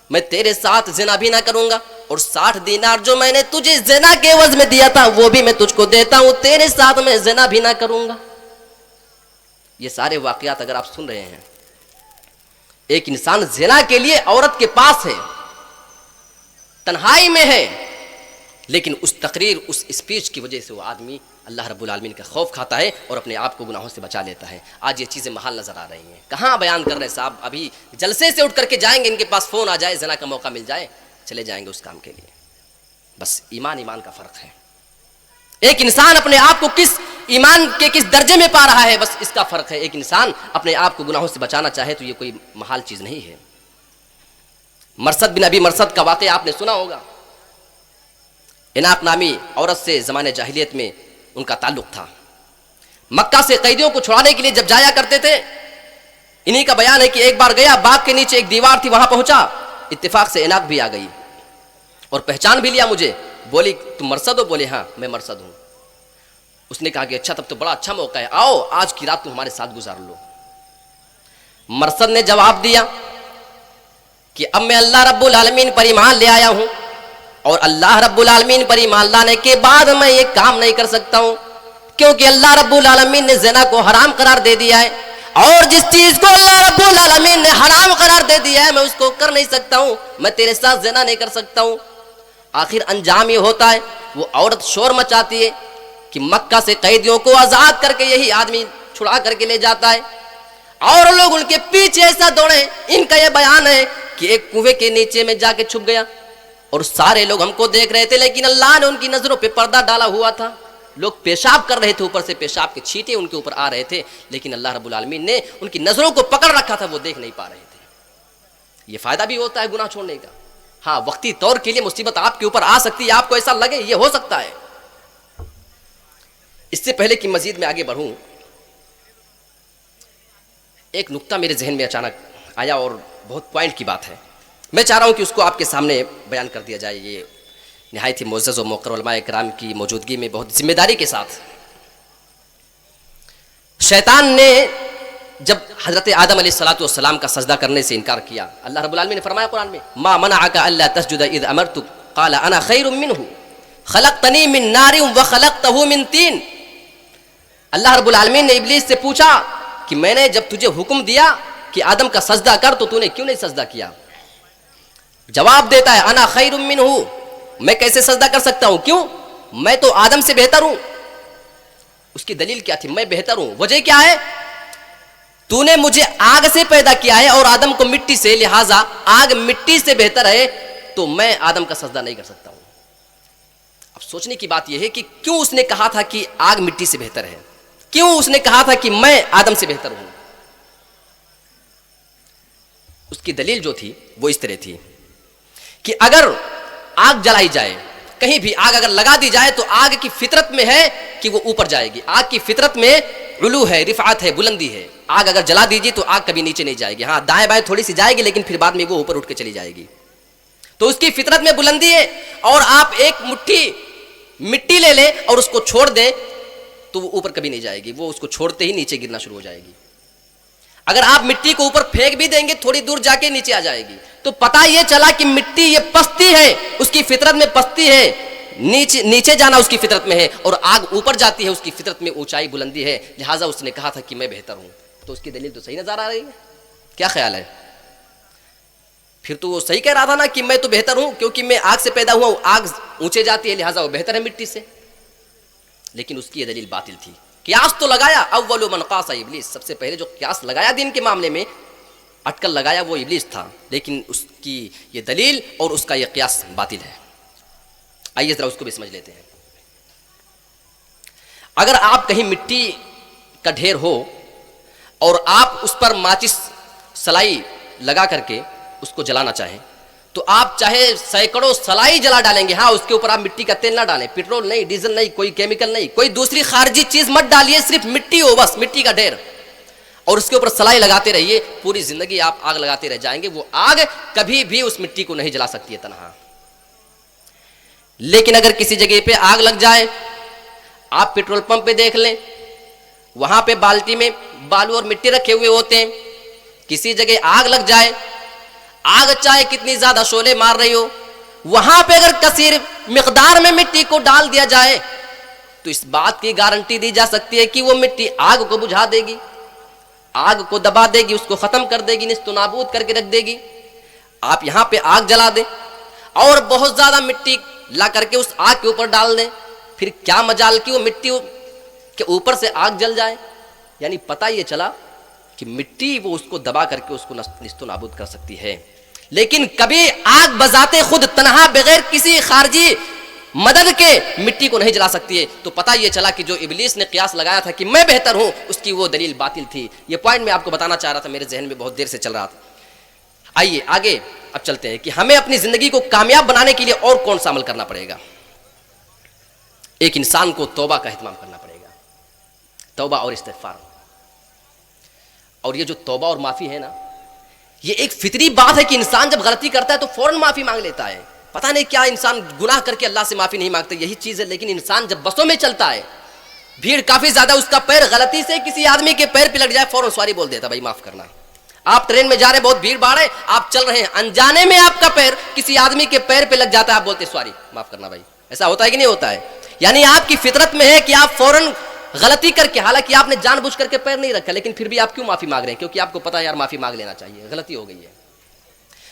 میں تیرے ساتھ زنا بھی نہ کروں گا، اور 60 دینار جو میں نے تجھے زنا کے عوض میں دیا تھا وہ بھی میں تجھ کو دیتا ہوں، تیرے ساتھ میں زنا بھی نہ کروں گا۔ یہ سارے واقعات اگر آپ سن رہے ہیں، ایک انسان زنا کے لیے عورت کے پاس ہے، تنہائی میں ہے، لیکن اس تقریر، اس اسپیچ کی وجہ سے وہ آدمی اللہ رب العالمین کا خوف کھاتا ہے اور اپنے آپ کو گناہوں سے بچا لیتا ہے۔ آج یہ چیزیں محال نظر آ رہی ہیں، کہاں بیان کر رہے ہیں صاحب، ابھی جلسے سے اٹھ کر کے جائیں گے، ان کے پاس فون آ جائے، زنا کا موقع مل جائے، چلے جائیں گے اس کام کے لیے۔ بس ایمان کا فرق ہے، ایک انسان اپنے آپ کو کس ایمان کے کس درجے میں پا رہا ہے، بس اس کا فرق ہے۔ ایک انسان اپنے آپ کو گناہوں سے بچانا چاہے تو یہ کوئی محال چیز نہیں ہے۔ مرثد بن ابی مرثد کا واقعہ آپ نے سنا ہوگا، عناق نامی عورت سے زمانے جاہلیت میں ان کا تعلق تھا، مکہ سے قیدیوں کو چھڑانے کے لیے جب جایا کرتے تھے، انہی کا بیان ہے کہ ایک بار گیا، باغ کے نیچے ایک دیوار تھی، وہاں پہنچا، اتفاق سے عناق بھی آ گئی اور پہچان بھی لیا مجھے، بولی تم مرثد ہو؟ بولے ہاں میں مرثد ہوں۔ اس نے کہا کہ اچھا، تب تو بڑا اچھا موقع ہے، آؤ آج کی رات تم ہمارے ساتھ گزار لو۔ مرثد نے جواب دیا کہ اب میں اللہ رب العالمین پر ایمان لے آیا ہوں، اور اللہ رب العالمین پر ایمان لانے کے بعد میں یہ کام نہیں کر سکتا ہوں، کیونکہ اللہ رب العالمین نے زنا کو حرام قرار دے دیا ہے، اور جس چیز کو اللہ رب العالمین نے حرام قرار دے دیا ہے میں اس کو کر نہیں سکتا ہوں، میں تیرے ساتھ زنا نہیں کر سکتا ہوں۔ آخر انجام یہ ہوتا ہے، وہ عورت شور مچاتی ہے کہ مکہ سے قیدیوں کو آزاد کر کے یہی آدمی چھڑا کر کے لے جاتا ہے، اور لوگ ان کے پیچھے ایسا دوڑے۔ ان کا یہ بیان ہے کہ ایک کنویں کے نیچے میں جا کے چھپ گیا، اور سارے لوگ ہم کو دیکھ رہے تھے، لیکن اللہ نے ان کی نظروں پہ پردہ ڈالا ہوا تھا، لوگ پیشاب کر رہے تھے، اوپر سے پیشاب کے چھینٹے ان کے اوپر آ رہے تھے، لیکن اللہ رب العالمین نے ان کی نظروں کو پکڑ رکھا تھا، وہ دیکھ نہیں پا رہے تھے۔ یہ فائدہ بھی ہوتا ہے گناہ چھوڑنے کا، ہاں وقتی طور کے لیے مصیبت آپ کے اوپر آ سکتی ہے، آپ کو ایسا لگے، یہ ہو سکتا ہے۔ اس سے پہلے کہ مزید میں آگے بڑھوں، ایک نقطہ میرے ذہن میں اچانک آیا اور بہت پوائنٹ کی بات ہے، میں چاہ رہا ہوں کہ اس کو آپ کے سامنے بیان کر دیا جائے۔ یہ نہایت ہی معزز و موقر علماء کرام کی موجودگی میں بہت ذمہ داری کے ساتھ، شیطان نے جب حضرت آدم علیہ السلام کا سجدہ کرنے سے انکار کیا، اللہ رب العالمین نے فرمایا قرآن میں ما منعک الا تسجد اذ امرتک قال انا خیر منہ خلقتنی من نار وخلقتہ من طین۔ اللہ رب العالمین نے ابلیس سے پوچھا کہ میں نے جب تجھے حکم دیا کہ آدم کا سجدہ کر تو نے کیوں نہیں سجدہ کیا؟ جواب دیتا ہے انا خیر منہ، میں کیسے سجدہ کر سکتا ہوں، کیوں؟ میں تو آدم سے بہتر ہوں۔ اس کی دلیل کیا تھی؟ میں بہتر ہوں، وجہ کیا ہے؟ تو نے مجھے آگ سے پیدا کیا ہے اور آدم کو مٹی سے، لہٰذا آگ مٹی سے بہتر ہے، تو میں آدم کا سجدہ نہیں کر سکتا ہوں۔ اب سوچنے کی بات یہ ہے کہ کیوں اس نے کہا تھا کہ آگ مٹی سے بہتر ہے، کیوں اس نے کہا تھا کہ میں آدم سے بہتر ہوں؟ اس کی دلیل جو تھی وہ اس طرح تھی کہ اگر آگ جلائی جائے، کہیں بھی آگ اگر لگا دی جائے تو آگ کی فطرت میں ہے کہ وہ اوپر جائے گی، آگ کی فطرت میں علو ہے، رفعت ہے، بلندی ہے۔ آگ اگر جلا دیجیے تو آگ کبھی نیچے نہیں جائے گی، ہاں دائیں بائیں تھوڑی سی جائے گی، لیکن پھر بعد میں وہ اوپر اٹھ کے چلی جائے گی۔ تو اس کی فطرت میں بلندی ہے، اور آپ ایک مٹھی مٹی لے لیں اور اس کو چھوڑ دیں تو وہ اوپر کبھی نہیں جائے گی، وہ اس کو چھوڑتے ہی نیچے گرنا شروع ہو جائے گی۔ اگر آپ مٹی کو اوپر پھینک بھی دیں گے تھوڑی دور جا کے نیچے آ جائے گی۔ تو پتہ یہ چلا کہ مٹی یہ پستی ہے، اس کی فطرت میں پستی ہے، نیچے جانا اس کی فطرت میں ہے، اور آگ اوپر جاتی ہے، اس کی فطرت میں اونچائی بلندی ہے، لہٰذا اس نے کہا تھا کہ میں بہتر ہوں۔ تو اس کی دلیل تو صحیح نظر آ رہی ہے، کیا خیال ہے؟ پھر تو وہ صحیح کہہ رہا تھا نا کہ میں تو بہتر ہوں، کیونکہ میں آگ سے پیدا ہوا ہوں، آگ اونچے جاتی ہے، لہٰذا وہ بہتر ہے مٹی سے۔ لیکن اس کی یہ دلیل باطل تھی۔ قیاس تو لگایا، اول من قاس ابلیس، سب سے پہلے جو قیاس لگایا دین کے معاملے میں، اٹکل لگایا، وہ ابلیس تھا، لیکن اس کی یہ دلیل اور اس کا یہ قیاس باطل ہے۔ آئیے ذرا اس کو بھی سمجھ لیتے ہیں۔ اگر آپ کہیں مٹی کا ڈھیر ہو اور آپ اس پر ماچس سلائی لگا کر کے اس کو جلانا چاہیں تو آپ چاہے سینکڑوں سلائی جلا ڈالیں گے، ہاں اس کے اوپر آپ مٹی کا تیل نہ ڈالیں، پیٹرول نہیں، ڈیزل نہیں، کوئی کیمیکل نہیں، کوئی دوسری خارجی چیز مت ڈالیے، صرف مٹی ہو، بس مٹی کا ڈھیر، اور اس کے اوپر سلائی لگاتے رہیے، پوری زندگی آپ آگ لگاتے رہ جائیں گے، وہ آگ کبھی بھی اس مٹی کو نہیں جلا سکتی ہے تنہا۔ لیکن اگر کسی جگہ پہ آگ لگ جائے، آپ پیٹرول پمپ پہ دیکھ لیں، وہاں پہ بالٹی میں بالو اور مٹی رکھے ہوئے ہوتے ہیں، کسی جگہ آگ لگ جائے، آگ چاہے کتنی زیادہ شعلے مار رہی ہو، وہاں پہ اگر کثیر مقدار میں مٹی کو ڈال دیا جائے تو اس بات کی گارنٹی دی جا سکتی ہے کہ وہ مٹی آگ کو بجھا دے گی، آگ کو دبا دے گی، اس کو ختم کر دے گی، نیست و نابود کر کے رکھ دے گی۔ آپ یہاں پہ آگ جلا دیں اور بہت زیادہ مٹی لا کر کے اس آگ کے اوپر ڈال دیں، پھر کیا مجال کی وہ مٹی کے اوپر سے آگ جل جائے؟ یعنی پتہ یہ چلا کہ مٹی وہ اس کو دبا کر کے اس کو نیست و نابود کر سکتی ہے، لیکن کبھی آگ بذات خود تنہا بغیر کسی خارجی مدد کے مٹی کو نہیں جلا سکتی ہے۔ تو پتہ یہ چلا کہ جو ابلیس نے قیاس لگایا تھا کہ میں بہتر ہوں، اس کی وہ دلیل باطل تھی۔ یہ پوائنٹ میں آپ کو بتانا چاہ رہا تھا، میرے ذہن میں بہت دیر سے چل رہا تھا۔ آئیے آگے اب چلتے ہیں کہ ہمیں اپنی زندگی کو کامیاب بنانے کے لیے اور کون سا عمل کرنا پڑے گا۔ ایک انسان کو توبہ کا اہتمام کرنا پڑے گا، توبہ اور استغفار۔ اور یہ جو توبہ اور معافی ہے نا، یہ ایک فطری بات ہے کہ انسان جب غلطی کرتا ہے تو فوراً معافی مانگ لیتا ہے۔ پتہ نہیں کیا انسان گناہ کر کے اللہ سے معافی نہیں مانگتا، یہی چیز ہے۔ لیکن انسان جب بسوں میں چلتا ہے، بھیڑ کافی زیادہ، اس کا پیر غلطی سے کسی آدمی کے پیر پہ لگ جائے، فوراً سوری بول دیتا، بھائی معاف کرنا۔ آپ ٹرین میں جا رہے ہیں، بہت بھیڑ باڑ ہے، آپ چل رہے ہیں، انجانے میں آپ کا پیر کسی آدمی کے پیر پہ لگ جاتا ہے، آپ بولتے سوری معاف کرنا بھائی۔ ایسا ہوتا ہے کہ نہیں ہوتا ہے؟ یعنی آپ کی فطرت میں ہے کہ آپ فوراً غلطی کر کے، حالانکہ آپ نے جان بوجھ کر کے پیر نہیں رکھا، لیکن پھر بھی آپ کیوں معافی مانگ رہے ہیں؟ کیونکہ آپ کو پتا ہے یار معافی مانگ لینا چاہیے، غلطی ہو گئی ہے۔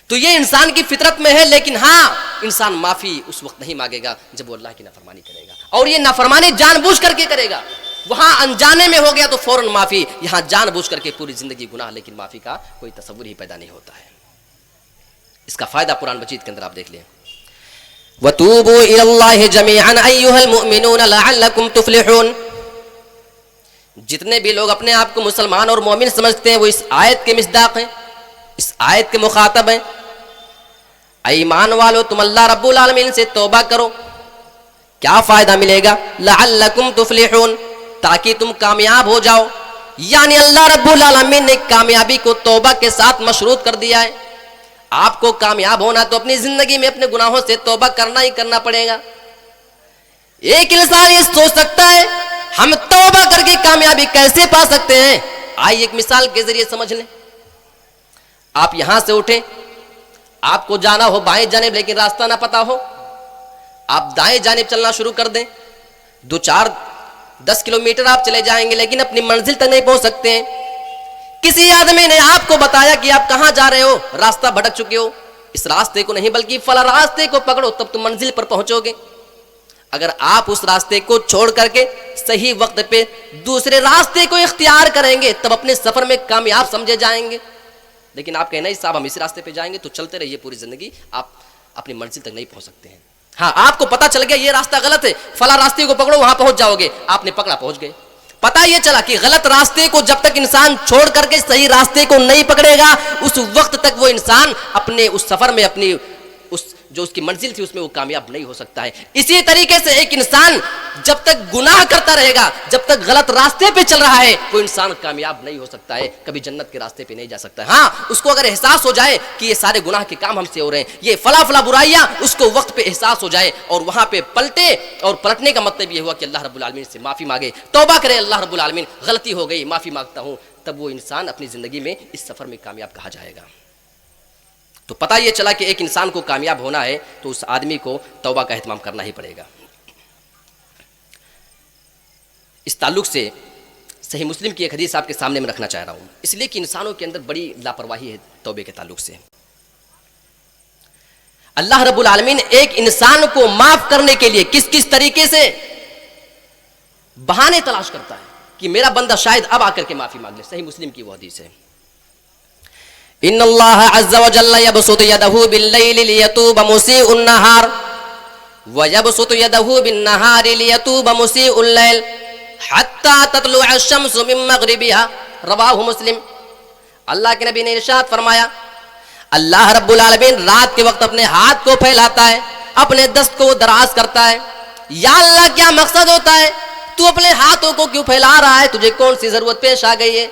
تو یہ انسان کی فطرت میں ہے، لیکن ہاں انسان معافی اس وقت نہیں مانگے گا جب وہ اللہ کی نافرمانی کرے گا، اور یہ نافرمانی جان بوجھ کر کے کرے گا۔ وہاں انجانے میں ہو گیا تو فوراً معافی، یہاں جان بوجھ کر کے پوری زندگی گناہ، لیکن معافی کا کوئی تصور ہی پیدا نہیں ہوتا ہے۔ اس کا فائدہ قرآن مجید کے اندر آپ دیکھ لیں، وَتُوبُوا إِلَى اللَّهِ جَمِيعًا أَيُّهَا الْمُؤْمِنُونَ لَعَلَّكُمْ تُفْلِحُونَ۔ جتنے بھی لوگ اپنے آپ کو مسلمان اور مومن سمجھتے ہیں وہ اس آیت کے مصداق ہیں، اس آیت کے مخاطب ہیں۔ اے ایمان والو، تم اللہ رب العالمین سے توبہ کرو، کیا فائدہ ملے گا؟ لعلکم تفلحون، تاکہ تم کامیاب ہو جاؤ۔ یعنی اللہ رب العالمین نے کامیابی کو توبہ کے ساتھ مشروط کر دیا ہے۔ آپ کو کامیاب ہونا تو اپنی زندگی میں اپنے گناہوں سے توبہ کرنا ہی کرنا پڑے گا۔ ایک انسان یہ سوچ سکتا ہے ہم توبہ کر کے کامیابی کیسے پا سکتے ہیں؟ آئیے ایک مثال کے ذریعے سمجھ لیں۔ آپ یہاں سے اٹھیں، آپ کو جانا ہو بائیں جانب لیکن راستہ نہ پتا ہو، آپ دائیں جانب چلنا شروع کر دیں، 2-4-10 کلومیٹر آپ چلے جائیں گے لیکن اپنی منزل تک نہیں پہنچ سکتے ہیں۔ کسی آدمی نے آپ کو بتایا کہ آپ کہاں جا رہے ہو، راستہ بھٹک چکے ہو، اس راستے کو نہیں بلکہ فلاں راستے کو پکڑو تب تم منزل پر پہنچو گے۔ اگر آپ اس راستے کو چھوڑ کر کے صحیح وقت پہ دوسرے راستے کو اختیار کریں گے تب اپنے سفر میں کامیاب سمجھے جائیں گے۔ لیکن آپ کہیں نہیں صاحب ہم اس راستے پہ جائیں گے، تو چلتے رہیے پوری زندگی، آپ اپنی منزل تک نہیں پہنچ سکتے ہیں۔ ہاں آپ کو پتا چل گیا یہ راستہ غلط ہے، فلاں راستے کو پکڑو وہاں پہنچ جاؤ گے، آپ نے پکڑا پہنچ گئے۔ پتا یہ چلا کہ غلط راستے کو جب تک انسان چھوڑ کر کے صحیح راستے کو نہیں پکڑے گا، اس وقت تک وہ انسان اپنے اس سفر میں اپنی جو اس کی منزل تھی اس میں وہ کامیاب نہیں ہو سکتا ہے۔ اسی طریقے سے ایک انسان جب تک گناہ کرتا رہے گا، جب تک غلط راستے پہ چل رہا ہے، وہ انسان کامیاب نہیں ہو سکتا ہے، کبھی جنت کے راستے پہ نہیں جا سکتا ہے۔ ہاں اس کو اگر احساس ہو جائے کہ یہ سارے گناہ کے کام ہم سے ہو رہے ہیں، یہ فلاں فلاں برائیاں، اس کو وقت پہ احساس ہو جائے اور وہاں پہ پلٹے، اور پلٹنے کا مطلب یہ ہوا کہ اللہ رب العالمین سے معافی مانگے، توبہ کرے، اللہ رب العالمین غلطی ہو گئی معافی مانگتا ہوں، تب وہ انسان اپنی زندگی میں اس سفر میں کامیاب کہا جائے گا۔ تو پتہ یہ چلا کہ ایک انسان کو کامیاب ہونا ہے تو اس آدمی کو توبہ کا اہتمام کرنا ہی پڑے گا۔ اس تعلق سے صحیح مسلم کی ایک حدیث آپ کے سامنے میں رکھنا چاہ رہا ہوں، اس لیے کہ انسانوں کے اندر بڑی لاپرواہی ہے توبے کے تعلق سے۔ اللہ رب العالمین ایک انسان کو معاف کرنے کے لیے کس کس طریقے سے بہانے تلاش کرتا ہے کہ میرا بندہ شاید اب آ کر کے معافی مانگ لے۔ صحیح مسلم کی وہ حدیث ہے، ان اللہ عز وجل یبسط یدہ باللیل لیتوب مسیء النہار ویبسط یدہ بالنہار لیتوب مسیء اللیل حتی تطلع الشمس من مغربها، رواہ مسلم۔ اللہ کے نبی نے ارشاد فرمایا اللہ رب العالمین رات کے وقت اپنے ہاتھ کو پھیلاتا ہے، اپنے دست کو دراز کرتا ہے۔ یا اللہ کیا مقصد ہوتا ہے؟ تو اپنے ہاتھوں کو کیوں پھیلا رہا ہے؟ تجھے کون سی ضرورت پیش آ گئی ہے؟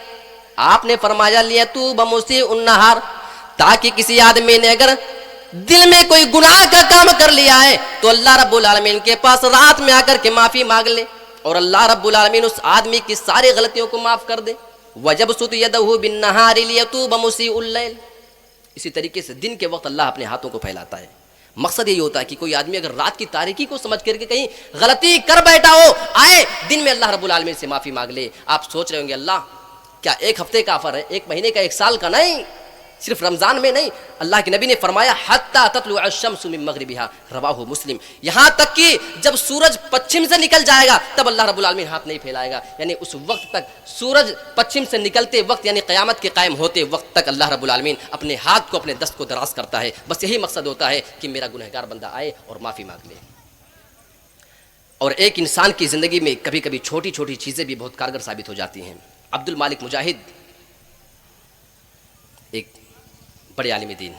آپ نے فرمایا لیتوب مسیء النہار، تاکہ کسی آدمی نے اگر دل میں کوئی گناہ کا کام کر لیا ہے تو اللہ رب العالمین کے پاس رات میں آ کر کے معافی مانگ لے۔ اور اللہ رب العالمین اس آدمی کی ساری غلطیوں کو معاف کر دے. وَيَبْسُطُ يَدَهُ بِالنَّهَارِ لِيَتُوبَ مُسِيءُ اللَّيْلِ. اسی طریقے سے دن کے وقت اللہ اپنے ہاتھوں کو پھیلاتا ہے. مقصد یہی ہوتا ہے کہ کوئی آدمی اگر رات کی تاریکی کو سمجھ کر کے کہیں غلطی کر بیٹھا ہو، آئے دن میں اللہ رب العالمین سے معافی مانگ لے. آپ سوچ رہے ہوں گے اللہ کیا ایک ہفتے کا آفر ہے، ایک مہینے کا، ایک سال کا؟ نہیں، صرف رمضان میں نہیں. اللہ کے نبی نے فرمایا حتی تطلع الشمس من مغربها، رواہ مسلم. یہاں تک کہ جب سورج پچھم سے نکل جائے گا تب اللہ رب العالمین ہاتھ نہیں پھیلائے گا. یعنی اس وقت تک، سورج پچھم سے نکلتے وقت یعنی قیامت کے قائم ہوتے وقت تک اللہ رب العالمین اپنے ہاتھ کو، اپنے دست کو دراز کرتا ہے. بس یہی مقصد ہوتا ہے کہ میرا گنہگار بندہ آئے اور معافی مانگ لے. اور ایک انسان کی زندگی میں کبھی کبھی چھوٹی چھوٹی چیزیں بھی بہت کارگر ثابت ہو جاتی ہیں. عبد المالک مجاہد ایک بڑے عالم دین،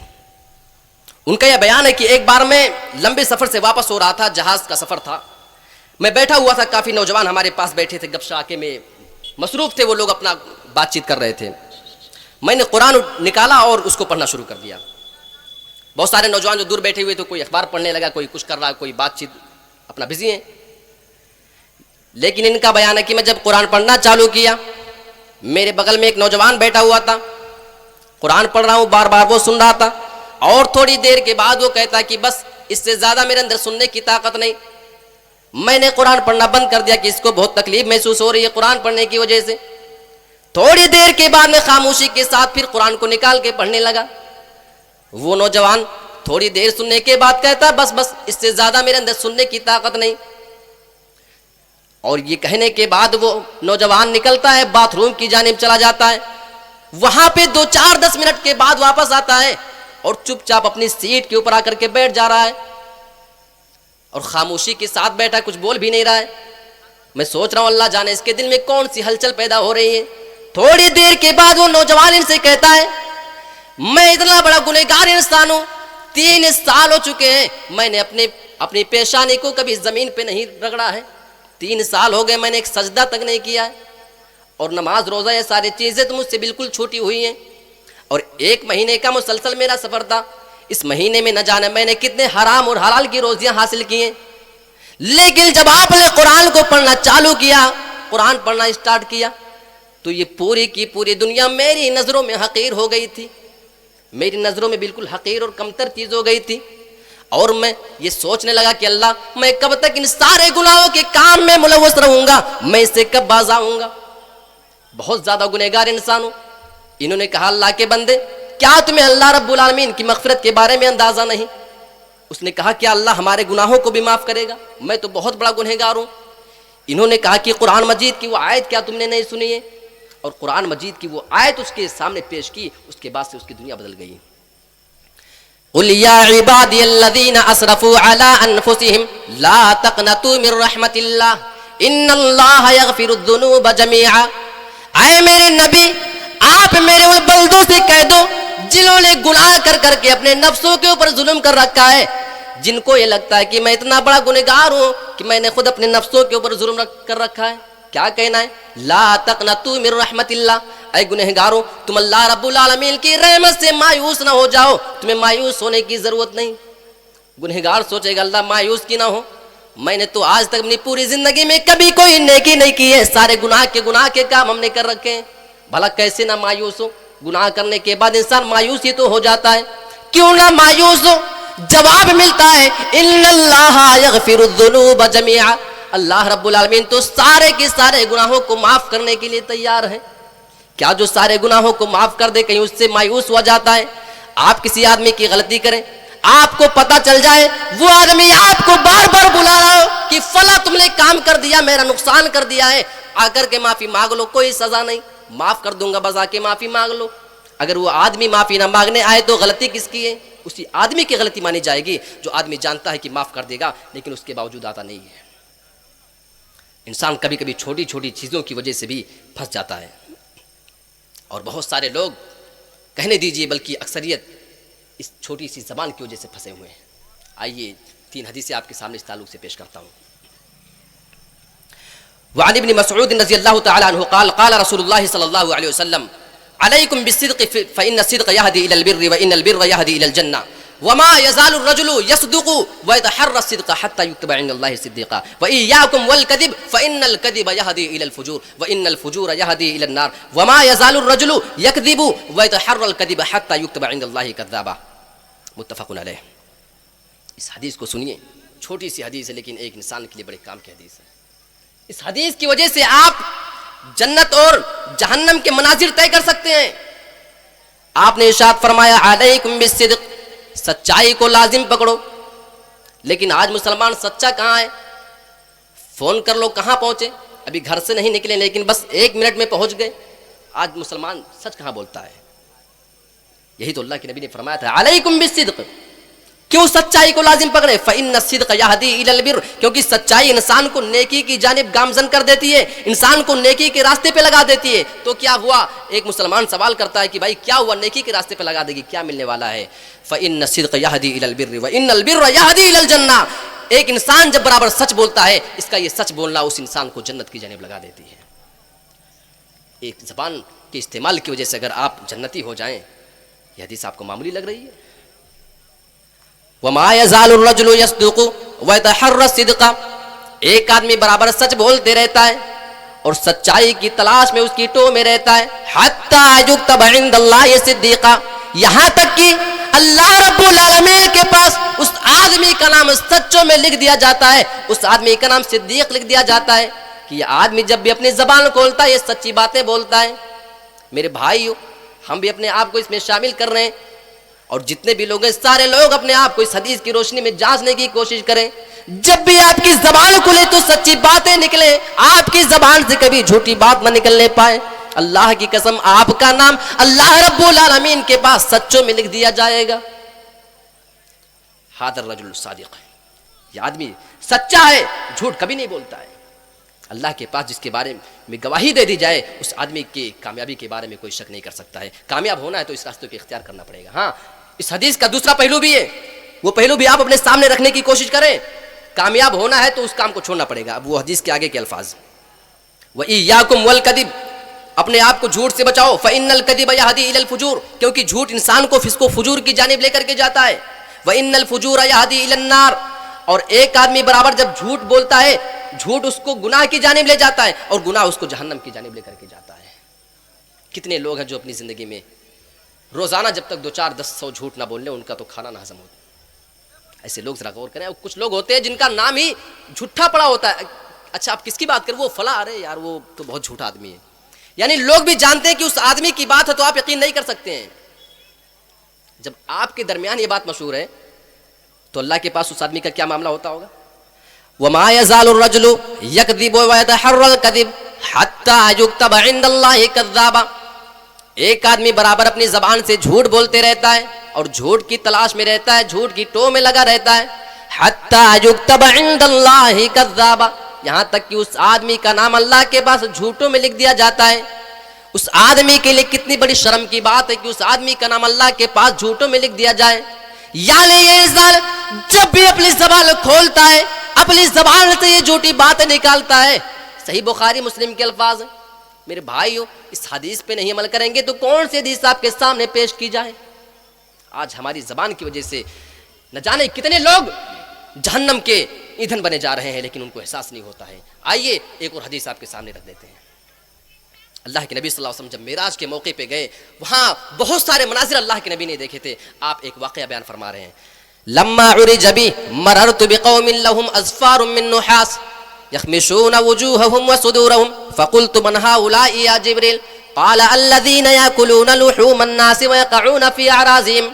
ان کا یہ بیان ہے کہ ایک بار میں لمبے سفر سے واپس ہو رہا تھا، جہاز کا سفر تھا. میں بیٹھا ہوا تھا، کافی نوجوان ہمارے پاس بیٹھے تھے، گپ شاکے میں مصروف تھے، وہ لوگ اپنا بات چیت کر رہے تھے. میں نے قرآن نکالا اور اس کو پڑھنا شروع کر دیا. بہت سارے نوجوان جو دور بیٹھے ہوئے تھے، کوئی اخبار پڑھنے لگا، کوئی کچھ کر رہا، کوئی بات چیت اپنا بزی ہیں. لیکن ان کا بیان ہے کہ میں جب قرآن پڑھنا چالو کیا، میرے بغل میں ایک نوجوان بیٹھا ہوا تھا، قرآن پڑھ رہا ہوں، بار بار وہ سن رہا تھا، اور تھوڑی دیر کے بعد وہ کہتا کہ بس اس سے زیادہ میرے اندر سننے کی طاقت نہیں. میں نے قرآن پڑھنا بند کر دیا کہ اس کو بہت تکلیف محسوس ہو رہی ہے قرآن پڑھنے کی وجہ سے. تھوڑی دیر کے بعد میں خاموشی کے ساتھ پھر قرآن کو نکال کے پڑھنے لگا. وہ نوجوان تھوڑی دیر سننے کے بعد کہتا بس اس سے زیادہ میرے اندر سننے کی طاقت نہیں. اور یہ کہنے کے بعد وہ نوجوان نکلتا ہے، باتھ روم کی جانب چلا جاتا ہے. وہاں پہ 2-4-10 منٹ کے بعد واپس آتا ہے اور چپ چاپ اپنی سیٹ کے اوپر آ کر کے بیٹھ جا رہا ہے، اور خاموشی کے ساتھ بیٹھا، کچھ بول بھی نہیں رہا ہے. میں سوچ رہا ہوں اللہ جانے اس کے دل میں کون سی ہلچل پیدا ہو رہی ہے. تھوڑی دیر کے بعد وہ نوجوان ان سے کہتا ہے میں اتنا بڑا گنہگار انسان ہوں، 3 سال ہو چکے ہیں میں نے اپنی پیشانی کو کبھی زمین پہ نہیں رگڑا ہے. 3 سال ہو گئے میں نے ایک سجدہ تک نہیں کیا ہے، اور نماز روزہ یہ ساری چیزیں تو مجھ سے بالکل چھوٹی ہوئی ہیں. اور 1 مہینے کا مسلسل میرا سفر تھا. اس مہینے میں نہ جانے میں نے کتنے حرام اور حلال کی روزیاں حاصل کی ہیں. لیکن جب آپ نے قرآن کو پڑھنا چالو کیا، قرآن پڑھنا اسٹارٹ کیا، تو یہ پوری کی پوری دنیا میری نظروں میں حقیر ہو گئی تھی. میری نظروں میں بالکل حقیر اور کمتر چیز ہو گئی تھی. اور میں یہ سوچنے لگا کہ اللہ میں کب تک ان سارے گناہوں کے کام میں ملوث رہوں گا، میں اس سے کب باز آؤں گا. بہت زیادہ گنہگار انسان ہوں. انہوں نے کہا اللہ کے بندے کیا تمہیں اللہ رب العالمین کی مغفرت کے بارے میں اندازہ نہیں؟ اس نے کہا کیا اللہ ہمارے گناہوں کو بھی معاف کرے گا؟ میں تو بہت بڑا گنہگار ہوں. انہوں نے کہا کہ قرآن مجید کی وہ آیت کیا تم نے نہیں سنی ہے؟ اور قرآن مجید کی وہ آیت اس کے سامنے پیش کی. اس کے بعد سے اس کی دنیا بدل گئی. قل یا عبادی الذین اسرفوا علی انفسہم لا تقنطوا من رحمت اللہ ان اللہ یغفر الذنوب جمیعا. اے میرے نبی آپ میرے ان بندوں سے کہہ دو جنہوں نے گناہ کر کر کے اپنے نفسوں کے اوپر ظلم کر رکھا ہے، جن کو یہ لگتا ہے کہ میں اتنا بڑا گنہگار ہوں کہ میں نے خود اپنے نفسوں کے اوپر ظلم کر رکھا ہے، کیا کہنا ہے؟ لا تقنطوا من رحمت اللہ. اے گنہگاروں تم اللہ رب العالمین کی رحمت سے مایوس نہ ہو جاؤ، تمہیں مایوس ہونے کی ضرورت نہیں. گنہگار سوچے گا اللہ مایوس کی نہ ہو، میں نے تو آج تک اپنی پوری زندگی میں کبھی کوئی نیکی نہیں کی ہے، سارے گناہ کے کام ہم نے کر رکھے ہیں، بھلا کیسے نہ مایوس ہو؟ گناہ کرنے کے بعد انسان مایوس ہی تو ہو جاتا ہے. کیوں نہ مایوس ہو؟ جواب ملتا ہے ان اللہ یغفر الذنوب جمیعا. اللہ رب العالمین تو سارے کے سارے گناہوں کو معاف کرنے کے لیے تیار ہے. کیا جو سارے گناہوں کو معاف کر دے کہیں اس سے مایوس ہوا جاتا ہے؟ آپ کسی آدمی کی غلطی کریں، آپ کو پتا چل جائے وہ آدمی آپ کو بار بار بلا رہا ہو کہ فلاں تم نے کام کر دیا، میرا نقصان کر دیا ہے، آ کر کے معافی مانگ لو، کوئی سزا نہیں، معاف کر دوں گا، بس آ کے معافی مانگ لو. اگر وہ آدمی معافی نہ مانگنے آئے تو غلطی کس کی ہے؟ اسی آدمی کی غلطی مانی جائے گی جو آدمی جانتا ہے کہ معاف کر دے گا لیکن اس کے باوجود آتا نہیں ہے. انسان کبھی کبھی چھوٹی چھوٹی چیزوں کی وجہ سے بھی پھنس جاتا ہے، اور بہت سارے لوگ کہنے دیجئے بلکہ اکثریت اس چھوٹی سی زبان کی وجہ سے پھنسے ہوئے ہیں. آئیے 3 حدیثیں آپ کے سامنے اس تعلق سے پیش کرتا ہوں. وعن ابن مسعود رضی اللہ تعالی عنہ قال قال رسول اللہ صلی اللہ علیہ وسلم علیکم بالصدق فإن الصدق يهدي إلى البر وإن البر يهدي إلى الجنة وما يزال الرجل يصدق ويتحرى الصدق حتى يكتب عند الله صديقا وإياكم والكذب فإن الكذب يهدي إلى الفجور وإن الفجور يهدي إلى النار وما يزال الرجل يكذب ويتحرى الكذب حتى يكتب عند الله كذابا. متفق علیہ. اس حدیث کو سنیے، چھوٹی سی حدیث ہے لیکن ایک انسان کے لیے بڑے کام کی حدیث ہے. اس حدیث کی وجہ سے آپ جنت اور جہنم کے مناظر طے کر سکتے ہیں. آپ نے ارشاد فرمایا علیکم بالصدق، سچائی کو لازم پکڑو. لیکن آج مسلمان سچا کہاں ہے؟ فون کر لو کہاں پہنچے، ابھی گھر سے نہیں نکلے لیکن بس 1 منٹ میں پہنچ گئے. آج مسلمان سچ کہاں بولتا ہے؟ یہی تو اللہ کے نبی نے فرمایا تھا علیکم بالصدق. کیوں سچائی کو لازم پکڑے؟ فإن الصدق يهدي إلى البر، کیونکہ سچائی انسان کو نیکی کی جانب گامزن کر دیتی ہے، انسان کو نیکی کے راستے پہ لگا دیتی ہے. تو کیا ہوا؟ ایک مسلمان سوال کرتا ہے کہ بھائی کیا ہوا، نیکی کے راستے پہ لگا دے گی، کیا ملنے والا ہے؟ فإن الصدق يهدي إلى البر وإن البر يهدي إلى الجنة. ایک انسان جب برابر سچ بولتا ہے، اس کا یہ سچ بولنا اس انسان کو جنت کی جانب لگا دیتی ہے. ایک زبان کے استعمال کی وجہ سے اگر آپ جنتی ہو جائیں، یہ حدیث آپ کو معمولی لگ رہی ہے. وما يزال الرجل يصدق ويتحرى الصدق، ایک آدمی برابر سچ بولتے رہتا ہے اور سچائی کی تلاش میں اس کی ٹو میں رہتا ہے. حتى يكتب عند الله صديقا، یہاں تک کہ اللہ رب العالمین کے پاس اس آدمی کا نام سچوں میں لکھ دیا جاتا ہے، اس آدمی کا نام صدیق لکھ دیا جاتا ہے کہ یہ آدمی جب بھی اپنی زبان کھولتا ہے یہ سچی باتیں بولتا ہے. میرے بھائیو، ہم بھی اپنے آپ کو اس میں شامل کر رہے ہیں، اور جتنے بھی لوگ ہیں سارے لوگ اپنے آپ کو اس حدیث کی روشنی میں جانچنے کی کوشش کریں. جب بھی آپ کی زبان کھلے تو سچی باتیں نکلیں، آپ کی زبان سے کبھی جھوٹی بات نہ نکلنے پائے. اللہ کی قسم آپ کا نام اللہ رب العالمین کے پاس سچوں میں لکھ دیا جائے گا. ھذا الرجل الصادق، یہ آدمی سچا ہے، جھوٹ کبھی نہیں بولتا ہے. اللہ کے پاس جس کے بارے میں گواہی دے دی جائے اس آدمی کی کامیابی کے بارے میں کوئی شک نہیں کر سکتا ہے. کامیاب ہونا ہے تو اس راستے کو اختیار کرنا پڑے گا. ہاں، اس حدیث کا دوسرا پہلو بھی ہے، وہ پہلو بھی آپ اپنے سامنے رکھنے کی کوشش کریں. کامیاب ہونا ہے تو اس کام کو چھوڑنا پڑے گا. اب وہ حدیث کے آگے کے الفاظ، وَإِيَّاكُمْ وَالْكَذِبَ، اپنے آپ کو جھوٹ سے بچاؤ. فَإِنَّ الْكَذِبَ يَهْدِي إِلَى الْفُجُورِ، کیونکہ جھوٹ انسان کو فسق و فجور کی جانب لے کر کے جاتا ہے. وَإِنَّ الْفُجُورَ يَهْدِي إِلَى النَّارِ، اور ایک آدمی برابر جب جھوٹ بولتا ہے، جھوٹ اس کو گناہ کی جانب لے جاتا ہے اور گناہ اس کو جہنم کی جانب لے کر کے جاتا ہے. کتنے لوگ ہیں جو اپنی زندگی میں روزانہ جب تک 200-400 جھوٹ نہ بول لیں ان کا تو کھانا نہ ہضم ہوتا. ایسے لوگ ذرا غور کریں. کچھ لوگ ہوتے ہیں جن کا نام ہی جھوٹا پڑا ہوتا ہے. اچھا آپ کس کی بات کریں؟ وہ فلاں، ارے یار وہ تو بہت جھوٹا آدمی ہے. یعنی لوگ بھی جانتے ہیں کہ اس آدمی کی بات ہے تو آپ یقین نہیں کر سکتے ہیں. جب آپ کے درمیان یہ بات مشہور ہے تو اللہ کے پاس اس آدمی کا کیا معاملہ ہوتا ہوگا؟ وَمَا يَزَالُ الرَّجُلُ يَكْذِبُ وَيَتَحَرَّى الْكَذِبَ حَتَّى يُكْتَبَ عِندَ اللَّهِ كَذَّابًا. ایک آدمی برابر اپنی زبان سے جھوٹ بولتے رہتا ہے اور جھوٹ کی تلاش میں رہتا ہے، جھوٹ کی ٹو میں لگا رہتا ہے. حَتَّى يُكْتَبَ عِندَ اللَّهِ كَذَّابًا، یہاں تک کہ اس آدمی کا نام اللہ کے پاس جھوٹوں میں لکھ دیا جاتا ہے. اس آدمی کے لیے کتنی بڑی شرم کی بات ہے کہ اس آدمی کا نام اللہ کے پاس جھوٹوں میں لکھ دیا جائے. یعنی یہ انسان جب بھی اپنی زبان کھولتا ہے اپنی زبان سے یہ جھوٹی باتیں نکالتا ہے. صحیح بخاری مسلم کے الفاظ ہیں. میرے بھائیو، اس حدیث پہ نہیں عمل کریں گے تو کون سی حدیث آپ کے سامنے پیش کی جائے؟ آج ہماری زبان کی وجہ سے نہ جانے کتنے لوگ جہنم کے ایندھن بنے جا رہے ہیں لیکن ان کو احساس نہیں ہوتا ہے. آئیے ایک اور حدیث آپ کے سامنے رکھ دیتے ہیں. اللہ کے نبی صلی اللہ علیہ وسلم جب معراج کے موقع پہ گئے وہاں بہت سارے مناظر اللہ کے نبی نے دیکھے تھے. آپ ایک واقعہ بیان فرما رہے ہیں. لما عرج بی مررت بقوم لهم اظفار من نحاس يخمشون وجوههم وصدورهم فقلت من هؤلاء يا جبريل قال الذين يأكلون لحوم الناس ويقعون في أعراضهم.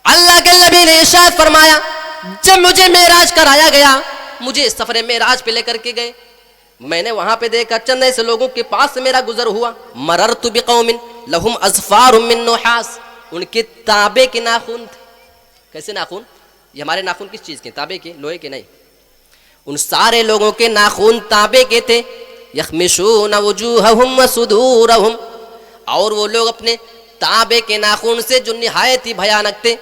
اللہ کے نبی نے ارشاد فرمایا جب مجھے معراج کرایا گیا، مجھے سفر معراج پہ لے کر کے گئے، میں نے وہاں پہ دیکھا چند ایسے لوگوں کے پاس سے میرا گزر ہوا. مررت بقوم لهم اظفار من نحاس، ان کے تانبے کے ناخن تھے. کیسے ناخن؟ یہ ہمارے ناخن کس چیز کے؟ تانبے کے، لوہے کے نہیں. ان سارے لوگوں کے ناخن تانبے کے تھے. یخمشون وجوہہم وصدورہم، اور وہ لوگ اپنے تانبے کے ناخن سے جو نہایت ہی بھیانک تھے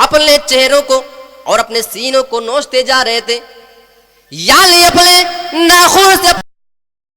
اپنے چہروں کو اور اپنے سینوں کو نوچتے جا رہے تھے. یعنی اپنے ناخن سے